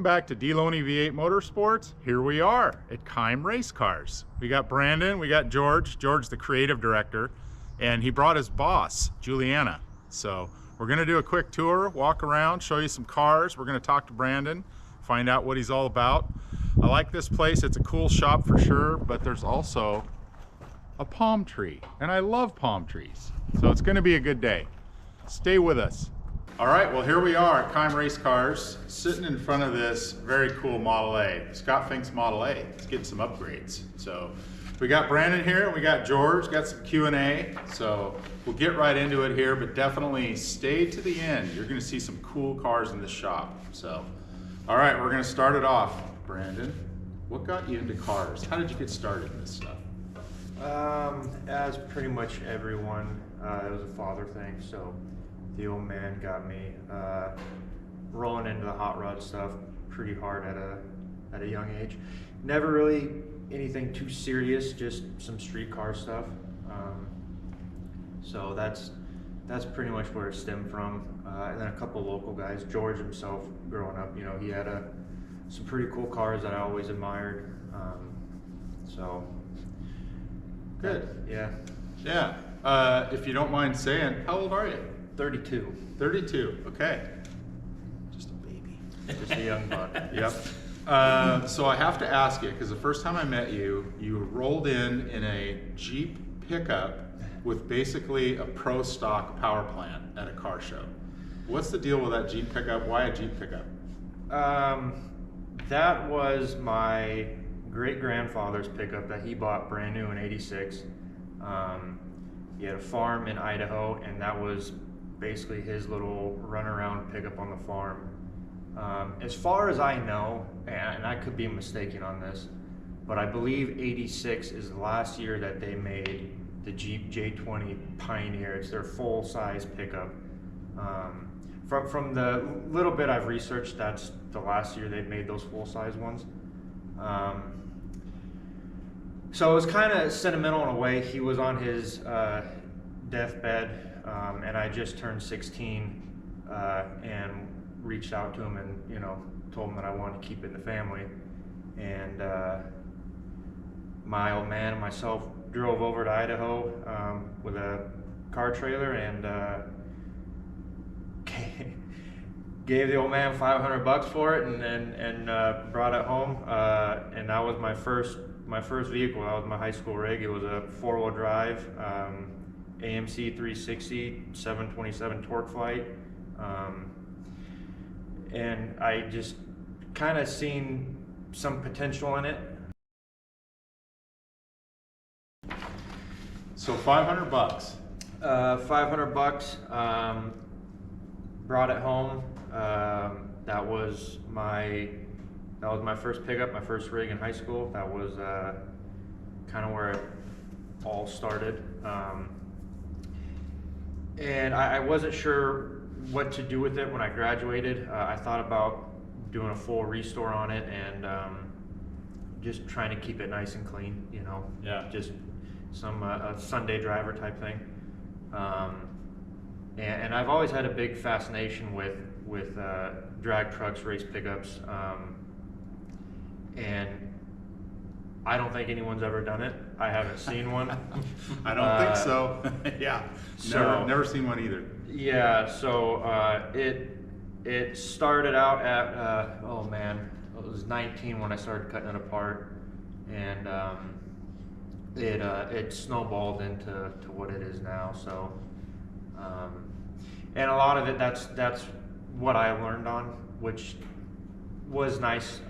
back to Deloney V8 Motorsports. Here we are at Keim Racecars. We got Brandon, we got George, the creative director, and he brought his boss, Juliana. So we're gonna do a quick tour, walk around, show you some cars. We're gonna talk to Brandon, find out what he's all about. I like this place, it's a cool shop for sure, but there's also a palm tree, and I love palm trees. So it's gonna be a good day. Stay with us. All right, well here we are at Keim Racecars, sitting in front of this very cool Model A. Scott Fink's Model A. It's getting some upgrades. So we got Brandon here, we got George, got some Q&A. So we'll get right into it here, but definitely stay to the end. You're gonna see some cool cars in this shop. So, all right, we're gonna start it off. Brandon, what got you into cars? How did you get started in this stuff? As pretty much everyone, it was a father thing, so the old man got me rolling into the hot rod stuff pretty hard at a young age. Never really anything too serious, just some street car stuff. So that's pretty much where it stemmed from. And then a couple of local guys. George himself, growing up, you know, he had some pretty cool cars that I always admired. So good. Yeah. Yeah. If you don't mind saying, how old are you? 32. 32, okay. Just a baby. Just a young buck. Yep. So I have to ask you, because the first time I met you, you rolled in a Jeep pickup with basically a pro stock power plant at a car show. What's the deal with that Jeep pickup? Why a Jeep pickup? That was my great-grandfather's pickup that he bought brand new in '86. He had a farm in Idaho, and that was basically his little runaround pickup on the farm. As far as I know, and I could be mistaken on this, but I believe '86 is the last year that they made the Jeep J20 Pioneer. It's their full-size pickup. From the little bit I've researched, that's the last year they've made those full-size ones. So it was kind of sentimental in a way. He was on his deathbed, and I just turned 16, and reached out to him and, you know, told him that I wanted to keep it in the family. And my old man and myself drove over to Idaho with a car trailer and gave the old man $500 for it, and brought it home. And that was my first vehicle. That was my high school rig. It was a 4-wheel drive AMC 360 727 torque flight, and I just kind of seen some potential in it. So $500. $500. Brought it home. That was my first pickup, my first rig in high school. That was kind of where it all started. And I wasn't sure what to do with it when I graduated. I thought about doing a full restore on it and just trying to keep it nice and clean, you know. Yeah. Just some a Sunday driver type thing. And I've always had a big fascination with drag trucks, race pickups, and I don't think anyone's ever done it. I haven't seen one. I don't think so. Yeah, never seen one either. Yeah, so it started out at oh man, it was 19 when I started cutting it apart, and it snowballed into what it is now. So, and a lot of it that's what I learned on, which was nice,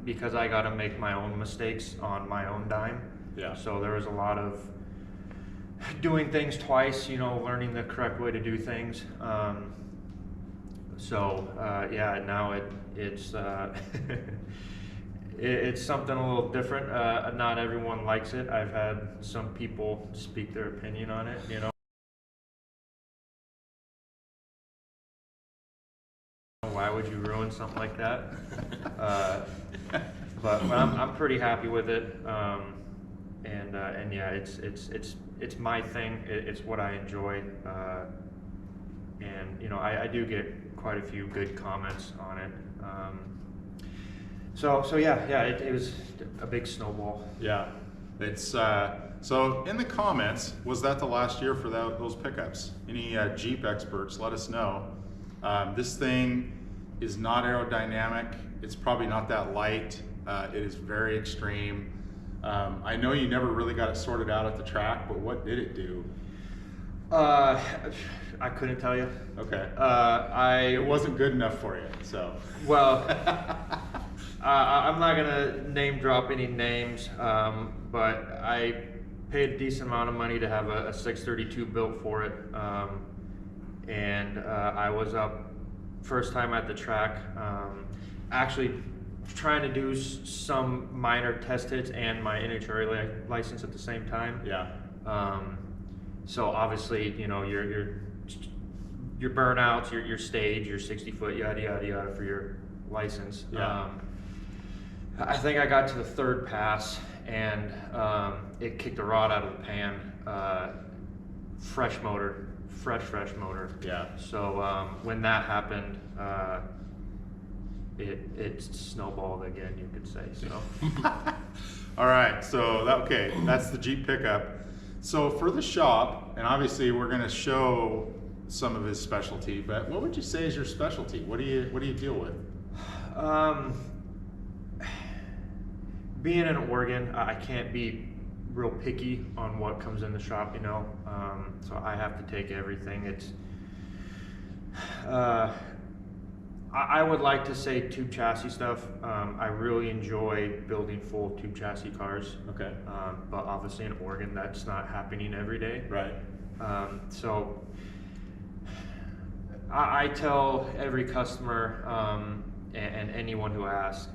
because I got to make my own mistakes on my own dime. Yeah. So there was a lot of doing things twice, you know, learning the correct way to do things. Yeah, now it's it's something a little different. Not everyone likes it. I've had some people speak their opinion on it, you know. Why would you ruin something like that? But I'm pretty happy with it, and yeah, it's my thing. It's what I enjoy, and you know, I do get quite a few good comments on it. So yeah, it was a big snowball. Yeah, it's so in the comments, was that the last year for those pickups? Any Jeep experts, let us know. This thing is not aerodynamic. It's probably not that light. It is very extreme. I know you never really got it sorted out at the track, but what did it do? I couldn't tell you. Okay. It It wasn't good enough for you, so. Well, I'm not gonna name drop any names, but I paid a decent amount of money to have a 632 built for it, and I was up first time at the track, actually trying to do some minor test hits and my NHRA license at the same time. Yeah. So obviously, you know, your burnouts, your stage, your 60-foot, yada yada yada for your license. Yeah. I think I got to the third pass and it kicked the rod out of the pan. Fresh motor, fresh motor. Yeah. So when that happened, it snowballed again, you could say. So. All right, so that's the Jeep pickup. So for the shop, and obviously we're going to show some of his specialty, but what would you say is your specialty? What do you deal with? Being in Oregon, I can't be real picky on what comes in the shop, you know. So I have to take everything. It's I would like to say tube chassis stuff. I really enjoy building full tube chassis cars. Okay. But obviously in Oregon, that's not happening every day. Right. So I tell every customer and anyone who asks,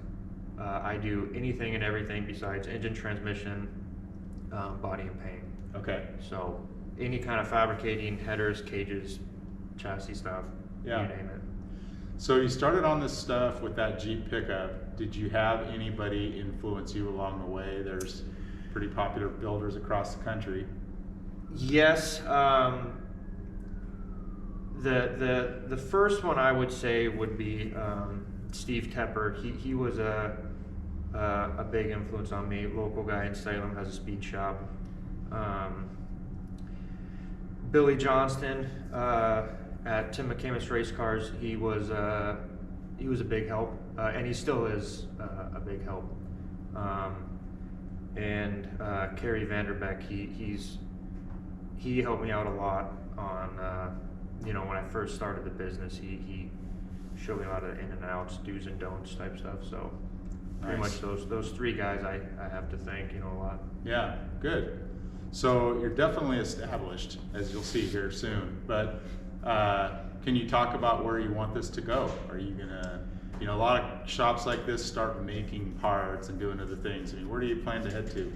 I do anything and everything besides engine, transmission, body and paint. Okay. So any kind of fabricating, headers, cages, chassis stuff, Yeah. you name it. So you started on this stuff with that Jeep pickup. Did you have anybody influence you along the way? There's pretty popular builders across the country. Yes. The first one I would say would be Steve Tepper. He was a big influence on me. Local guy in Salem, has a speed shop. Billy Johnston at Tim McCamus Racecars. He was a big help, and he still is a big help. And Kerry Vanderbeck, he helped me out a lot on you know, when I first started the business. He showed me a lot of in and outs, do's and don'ts type stuff. So pretty Nice. much those three guys I have to thank, you know, a lot. Yeah, good. So you're definitely established, as you'll see here soon. But can you talk about where you want this to go? Are you gonna, you know, a lot of shops like this start making parts and doing other things. I mean, where do you plan to head to?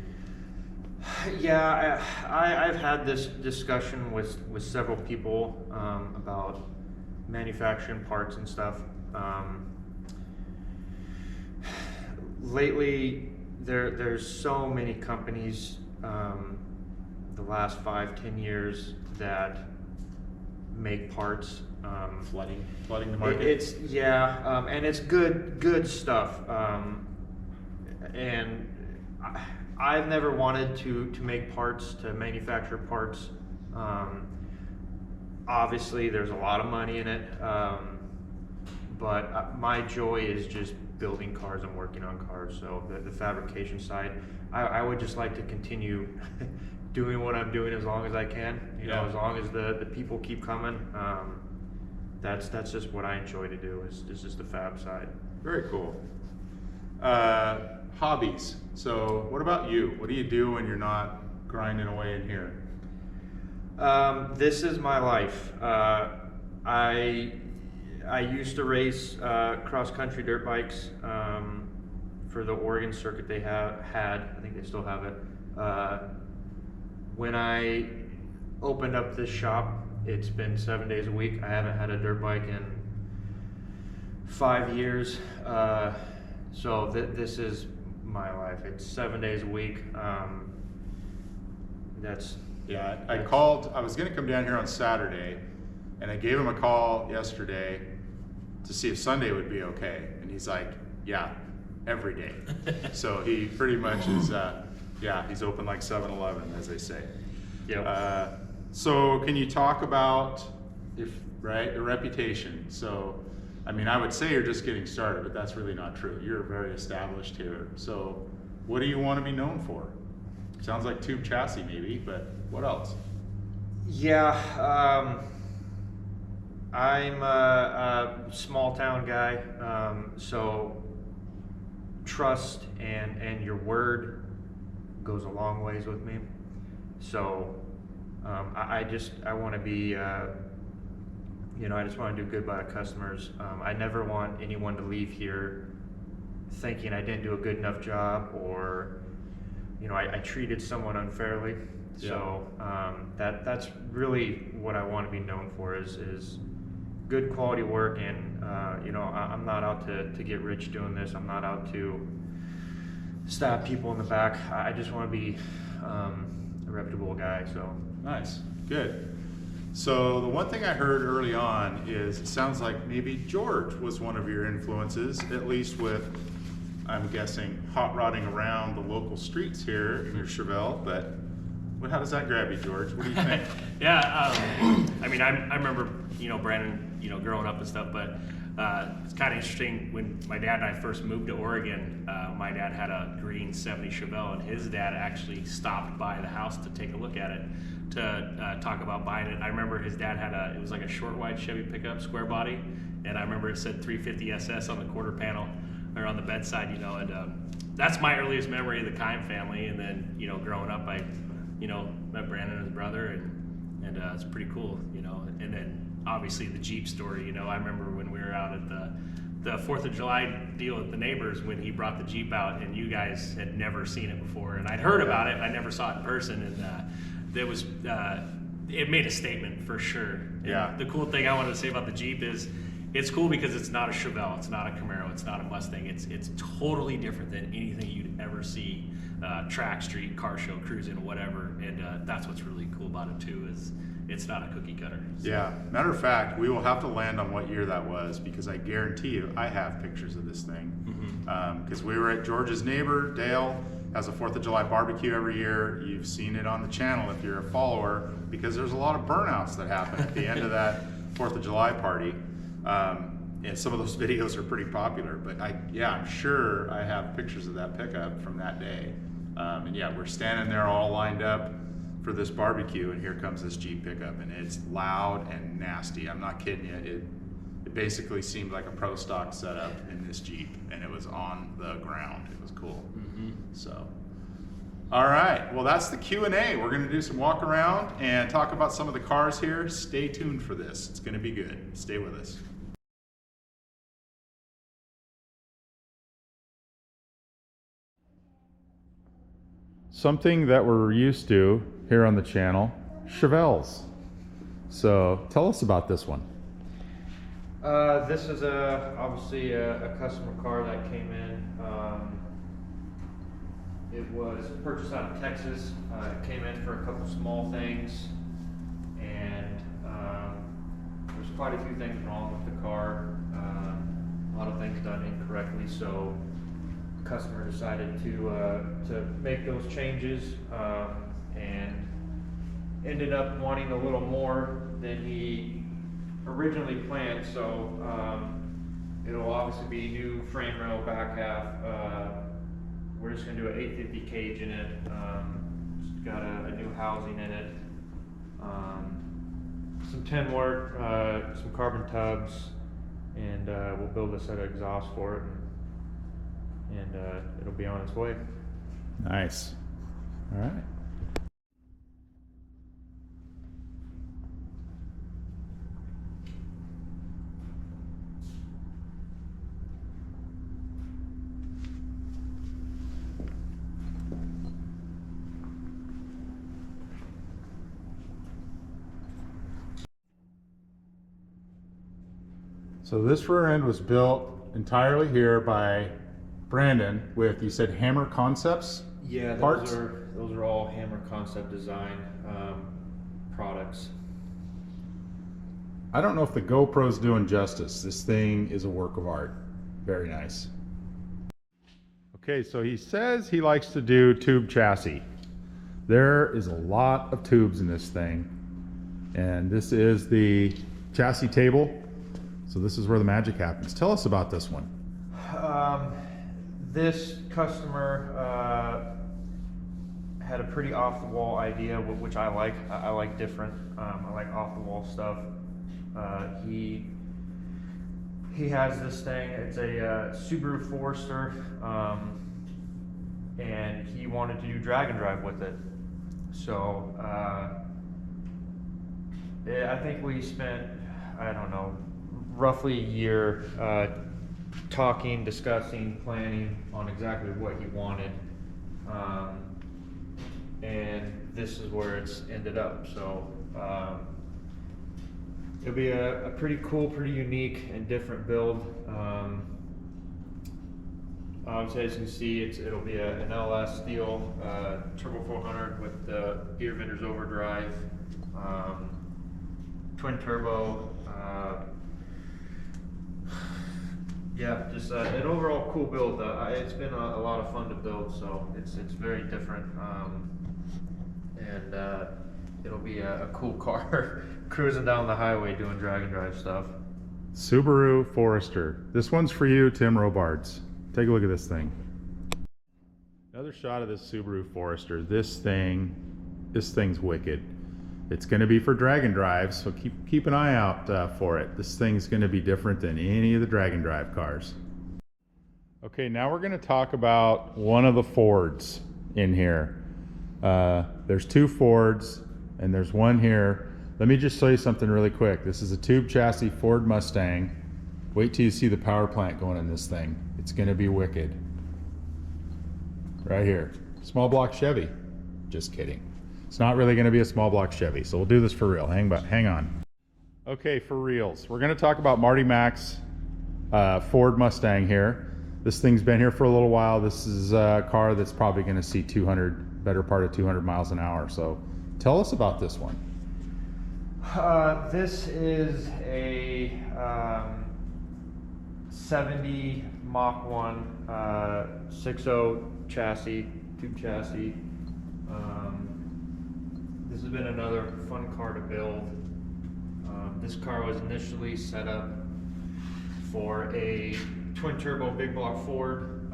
Yeah, I've had this discussion with several people about manufacturing parts and stuff. Lately, there's so many companies the last 5-10 years that make parts. Flooding the market. And it's good stuff. And I've never wanted to make parts, to manufacture parts. Obviously, there's a lot of money in it, but my joy is just building cars and working on cars. So the fabrication side, I would just like to continue doing what I'm doing as long as I can. You know, as long as the people keep coming. That's just what I enjoy to do. Is just the fab side. Very cool. Hobbies. So what about you? What do you do when you're not grinding away in here? This is my life. I used to race cross-country dirt bikes for the Oregon circuit they had. I think they still have it. When I opened up this shop, it's been 7 days a week. I haven't had a dirt bike in 5 years. So this is my life. It's 7 days a week. I called. I was going to come down here on Saturday, and I gave him a call yesterday to see if Sunday would be okay. And he's like, "Yeah, every day. So he pretty much is, yeah, he's open like 7-Eleven, as they say. Yep. So can you talk about the reputation? So, I mean, I would say you're just getting started, but that's really not true. You're very established here. So what do you want to be known for? Sounds like tube chassis maybe, but what else? Yeah, I'm a small town guy, so trust and your word goes a long ways with me. So I want to be, you know, I just want to do good by the customers. I never want anyone to leave here thinking I didn't do a good enough job, or, you know, I treated someone unfairly. Yeah. So that's really what I want to be known for is good quality work. And you know, I'm not out to get rich doing this. I'm not out to stab people in the back. I just want to be a reputable guy. So Nice, good. So the one thing I heard early on is it sounds like maybe George was one of your influences, at least with, I'm guessing, hot rodding around the local streets here in your Chevelle. But how does that grab you, George? What do you think? Yeah, I mean, I remember, you know, Brandon, you know, growing up and stuff, but it's kind of interesting. When my dad and I first moved to Oregon, my dad had a green 70 Chevelle, and his dad actually stopped by the house to take a look at it, to talk about buying it. I remember his dad had it was like a short wide Chevy pickup, square body, and I remember it said 350 SS on the quarter panel, or on the bedside, you know, and that's my earliest memory of the Keim family. And then, you know, growing up, I, you know, met Brandon and his brother, and it's pretty cool, you know. And then obviously the Jeep story, you know, I remember when we were out at the 4th of July deal with the neighbors, when he brought the Jeep out, and you guys had never seen it before, and I'd heard about it, I never saw it in person, and it made a statement for sure. And Yeah. the cool thing I wanted to say about the Jeep is it's cool because it's not a Chevelle, it's not a Camaro, it's not a Mustang. It's totally different than anything you'd ever see, track, street, car show, cruising, whatever. And that's what's really cool about it too, is it's not a cookie cutter. So. Yeah, matter of fact, we will have to land on what year that was, because I guarantee you I have pictures of this thing. Because we were at George's neighbor, Dale, has a 4th of July barbecue every year. You've seen it on the channel if you're a follower, because there's a lot of burnouts that happen at the end of that 4th of July party. And some of those videos are pretty popular, but I'm sure I have pictures of that pickup from that day. And yeah, we're standing there all lined up for this barbecue, and here comes this Jeep pickup, and it's loud and nasty. I'm not kidding you. It basically seemed like a pro stock setup in this Jeep, and it was on the ground. It was cool. So, all right, well, that's the Q&A. We're gonna do some walk around and talk about some of the cars here. Stay tuned for this. It's gonna be good. Stay with us. Something that we're used to here on the channel, Chevelles. So tell us about this one. this is obviously a customer car that came in. It was purchased out of Texas. It came in for a couple small things, and there's quite a few things wrong with the car. A lot of things done incorrectly, so the customer decided to make those changes, and ended up wanting a little more than he originally planned. So it'll obviously be new frame rail, back half. We're just going to do an 850 cage in it. It's got a new housing in it. Some 10 work, some carbon tubs, and we'll build a set of exhaust for it, and it'll be on its way. Nice. All right. So this rear end was built entirely here by Brandon with, you said, Hammer Concepts? Yeah, Parts? those are all Hammer Concept Design products. I don't know if the GoPro's doing justice. This thing is a work of art. Very nice. Okay, so he says he likes to do tube chassis. There is a lot of tubes in this thing. And this is the chassis table. So this is where the magic happens. Tell us about this one. This customer had a pretty off-the-wall idea, which I like. I like different. I like off-the-wall stuff. He has this thing. It's a Subaru Forester, and he wanted to do drag and drive with it. So I think we spent, I don't know, roughly a year talking, discussing, planning on exactly what he wanted. And this is where it's ended up. So it'll be a pretty cool, pretty unique and different build. Obviously, as you can see, it'll be an LS steel Turbo 400 with the gear vendors overdrive, twin turbo. Yeah, just an overall cool build. It's been a lot of fun to build, so it's very different, and it'll be a cool car cruising down the highway doing drag and drive stuff. Subaru Forester. This one's for you, Tim Robards. Take a look at this thing. Another shot of this Subaru Forester. This thing's wicked. It's going to be for drag and drive, so keep an eye out for it. This thing's going to be different than any of the drag and drive cars. Okay, now we're going to talk about one of the Fords in here. There's two Fords, and there's one here. Let me just show you something really quick. This is a tube chassis Ford Mustang. Wait till you see the power plant going in this thing. It's going to be wicked. Right here. Small block Chevy. Just kidding. It's not really going to be a small block Chevy, so we'll do this for real. Hang on. Okay, for reals. We're going to talk about Marty Mac's Ford Mustang here. This thing's been here for a little while. This is a car that's probably going to see better part of 200 miles an hour. So tell us about this one. This is a 70 Mach 1 6.0 chassis, tube chassis. This has been another fun car to build. This car was initially set up for a twin turbo big block Ford,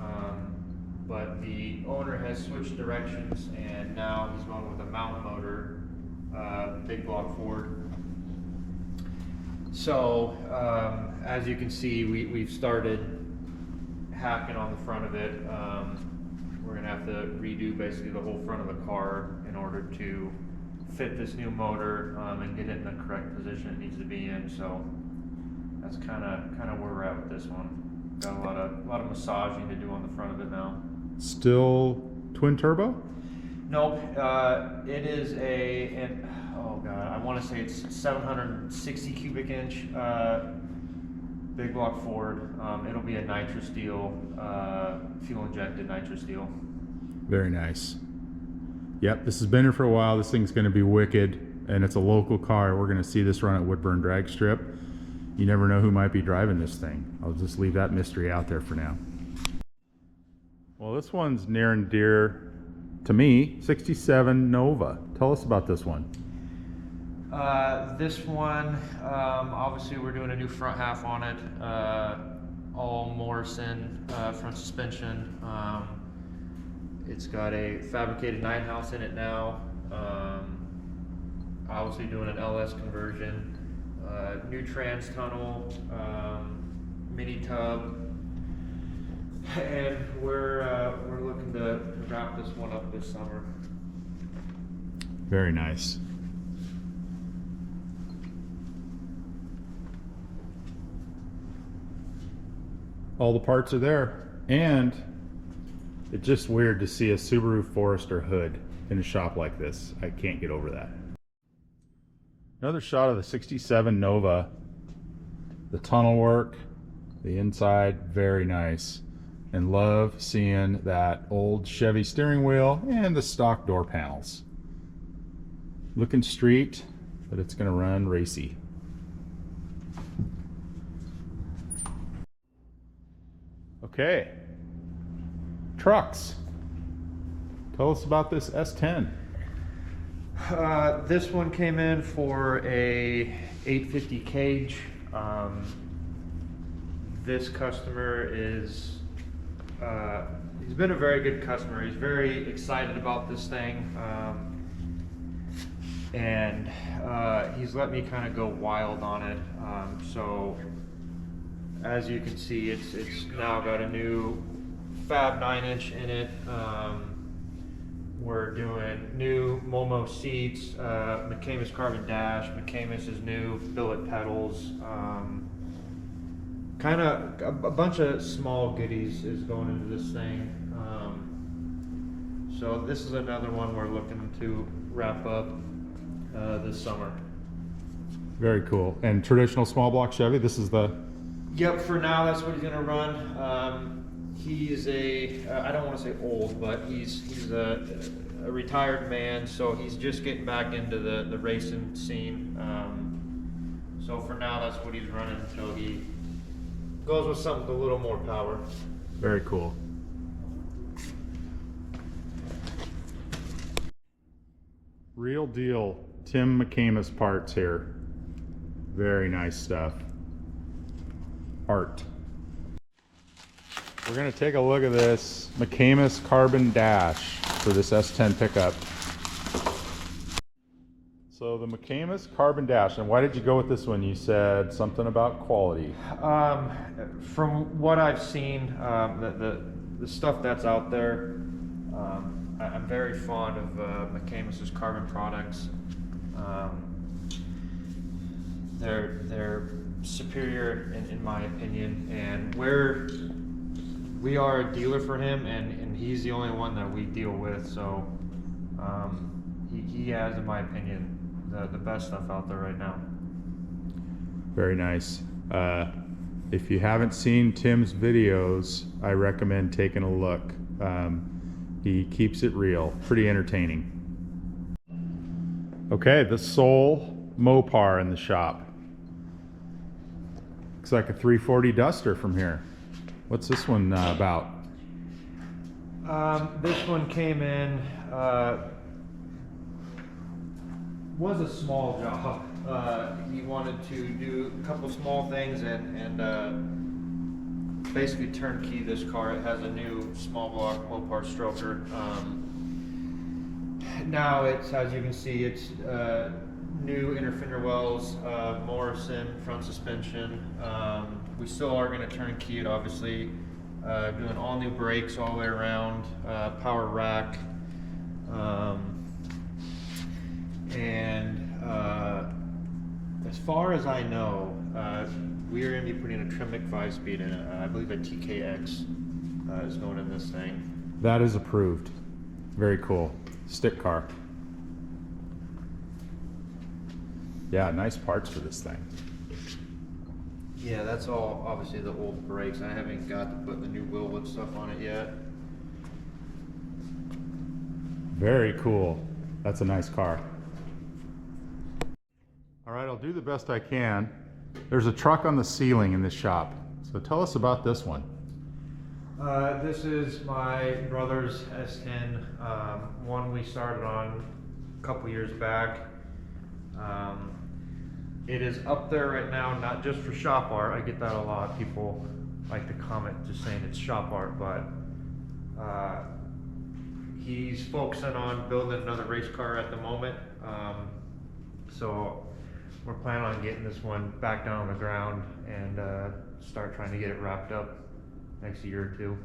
but the owner has switched directions and now he's going with a mountain motor big block Ford. So as you can see, we've started hacking on the front of it. We're gonna have to redo basically the whole front of the car in order to fit this new motor and get it in the correct position it needs to be in. So that's kind of where we're at with this one. Got a lot of massaging to do on the front of it now. Still twin turbo? Nope. It is oh god, I want to say it's 760 cubic inch big block Ford. It'll be a nitro steel, fuel injected nitro steel. Very nice. Yep, this has been here for a while. This thing's going to be wicked, and it's a local car. We're going to see this run at Woodburn Drag Strip. You never know who might be driving this thing. I'll just leave that mystery out there for now. Well, this one's near and dear to me, 67 Nova. Tell us about this one. This one, obviously we're doing a new front half on it, all Morrison front suspension. It's got a fabricated 9-house in it now. Obviously doing an LS conversion, new trans tunnel, mini tub, and we're looking to wrap this one up this summer. Very nice. All the parts are there, and it's just weird to see a Subaru Forester hood in a shop like this. I can't get over that. Another shot of the 67 Nova. The tunnel work, the inside, very nice. And love seeing that old Chevy steering wheel and the stock door panels. Looking street, but it's going to run racy. Okay. trucks. Tell us about this S10. This one came in for a 850 cage. This customer is, he's been a very good customer. He's very excited about this thing. And he's let me kind of go wild on it. So as you can see, it's now got a new Fab 9-inch in it. We're doing new Momo seats, McCamus carbon dash, McCamus' new billet pedals, kind of a bunch of small goodies is going into this thing. So this is another one we're looking to wrap up this summer. Very cool. And traditional small block Chevy, this is the... Yep, for now that's what he's gonna run. He's I don't want to say old, but he's a retired man, so he's just getting back into the racing scene. So for now, that's what he's running until he goes with something with a little more power. Very cool. Real deal Tim McCamus parts here. Very nice stuff. Art. We're going to take a look at this McCamus Carbon Dash for this S10 pickup. So the McCamus Carbon Dash, and why did you go with this one? You said something about quality. From what I've seen, the stuff that's out there, I'm very fond of McCamus' carbon products. They're superior in my opinion, and we are a dealer for him, and he's the only one that we deal with, so he has, in my opinion, the best stuff out there right now. Very nice. If you haven't seen Tim's videos, I recommend taking a look. He keeps it real, pretty entertaining. Okay, the Soul Mopar in the shop. Looks like a 340 Duster from here. What's this one about? This one came in, was a small job. He wanted to do a couple small things and basically turnkey this car. It has a new small block Mopar stroker. Now it's, as you can see, it's new inner fender wells, Morrison front suspension. We still are going to turnkey it, obviously. Doing all new brakes all the way around, power rack, and as far as I know, we are going to be putting a Tremec 5-speed in it. I believe a TKX is going in this thing. That is approved. Very cool. Stick car. Yeah, nice parts for this thing. Yeah, that's all obviously the old brakes. I haven't got to put the new Willwood stuff on it yet. Very cool. That's a nice car. All right, I'll do the best I can. There's a truck on the ceiling in this shop. So tell us about this one. This is my brother's S10, one we started on a couple years back. It is up there right now, not just for shop art. I get that a lot. People like to comment just saying it's shop art, but he's focusing on building another race car at the moment. So we're planning on getting this one back down on the ground and start trying to get it wrapped up next year or two.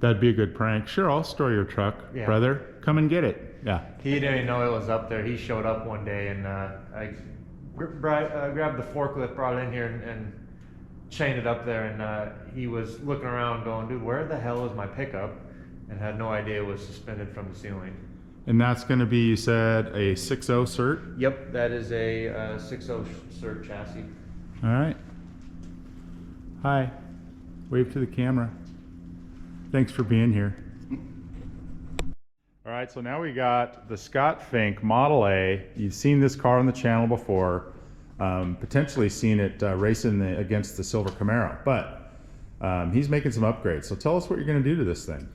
That'd be a good prank. Sure, I'll store your truck, Yeah. brother. Come and get it. Yeah. He didn't even know it was up there. He showed up one day and I grabbed the forklift, brought it in here and chained it up there, and he was looking around going, dude, where the hell is my pickup? And had no idea it was suspended from the ceiling. And that's going to be, you said, a 6.0 cert? Yep, that is a 6.0 cert chassis. All right. Hi. Wave to the camera. Thanks for being here. All right, so now we got the Scott Fink Model A. You've seen this car on the channel before, potentially seen it racing against the silver Camaro. But He's making some upgrades. So tell us what you're going to do to this thing.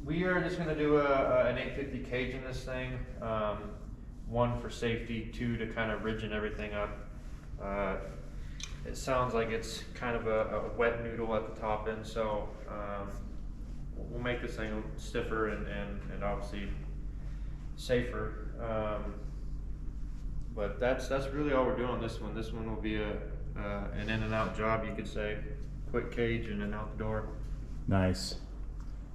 We are just going to do an 850 cage in this thing. One for safety, two to kind of ridging everything up. It sounds like it's kind of a wet noodle at the top end, so we'll make this thing stiffer and obviously safer. But that's really all we're doing on this one. This one will be an in and out job, you could say. Quick cage and then out the door. Nice.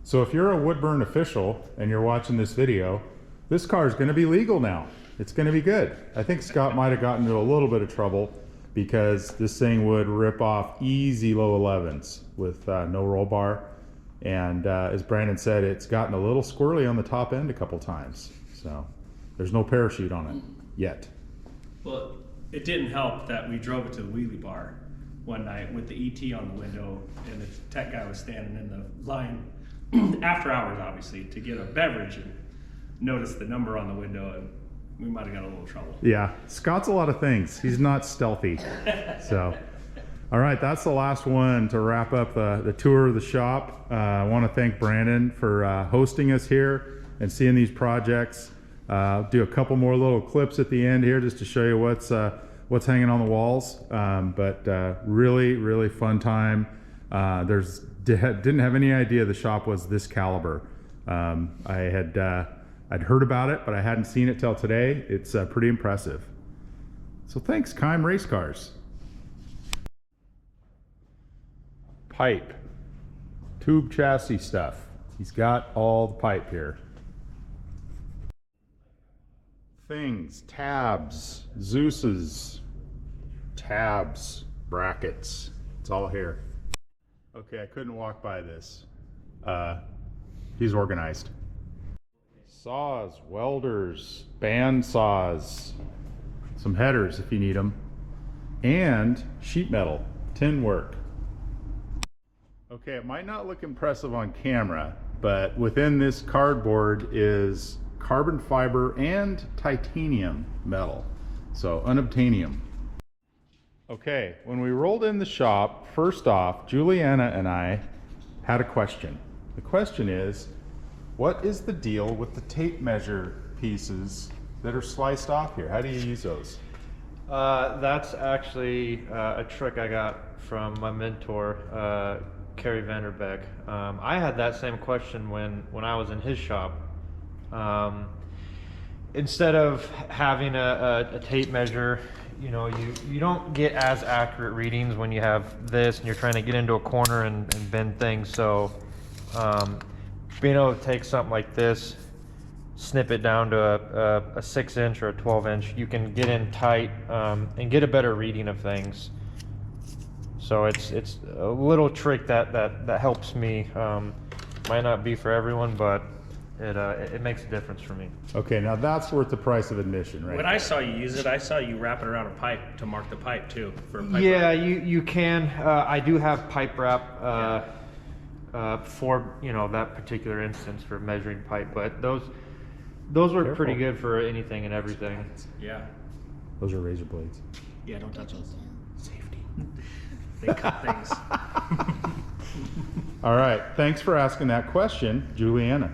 So if you're a Woodburn official and you're watching this video, this car is going to be legal now. It's going to be good. I think Scott might have gotten into a little bit of trouble because this thing would rip off easy low 11s with no roll bar. And as Brandon said, it's gotten a little squirrely on the top end a couple times. So there's no parachute on it yet. Well, it didn't help that we drove it to the wheelie bar one night with the ET on the window, and the tech guy was standing in the line after hours, obviously, to get a beverage and noticed the number on the window, and we might have got a little trouble. Yeah, Scott's a lot of things. He's not stealthy. So, all right, that's the last one to wrap up the tour of the shop. I want to thank Brandon for hosting us here and seeing these projects. Do a couple more little clips at the end here just to show you what's hanging on the walls. But really, really fun time. Didn't have any idea the shop was this caliber. I'd heard about it, but I hadn't seen it till today. It's pretty impressive. So thanks, Keim Racecars. Pipe, tube chassis stuff. He's got all the pipe here. Things, tabs, Zeus's, tabs, brackets. It's all here. Okay, I couldn't walk by this. He's organized. Saws, welders, band saws, some headers if you need them, and sheet metal, tin work. Okay, it might not look impressive on camera, but within this cardboard is carbon fiber and titanium metal, so unobtainium. Okay, when we rolled in the shop, first off, Juliana and I had a question. The question is, what is the deal with the tape measure pieces that are sliced off here? How do you use those? That's actually a trick I got from my mentor, Kerry Vanderbeck. I had that same question when I was in his shop. Instead of having a tape measure, you know, you don't get as accurate readings when you have this and you're trying to get into a corner and bend things. So being able to take something like this, snip it down to a 6-inch or a 12-inch, you can get in tight and get a better reading of things. So it's a little trick that helps me. Might not be for everyone, but it makes a difference for me. Okay, now that's worth the price of admission, right? When I saw you use it, I saw you wrap it around a pipe to mark the pipe too. For a pipe Yeah, wrap. you can. I do have pipe wrap for that particular instance for measuring pipe, but those work pretty good for anything and everything. Yeah. Those are razor blades. Yeah, don't touch those. Safety. They cut things. All right, thanks for asking that question, Juliana.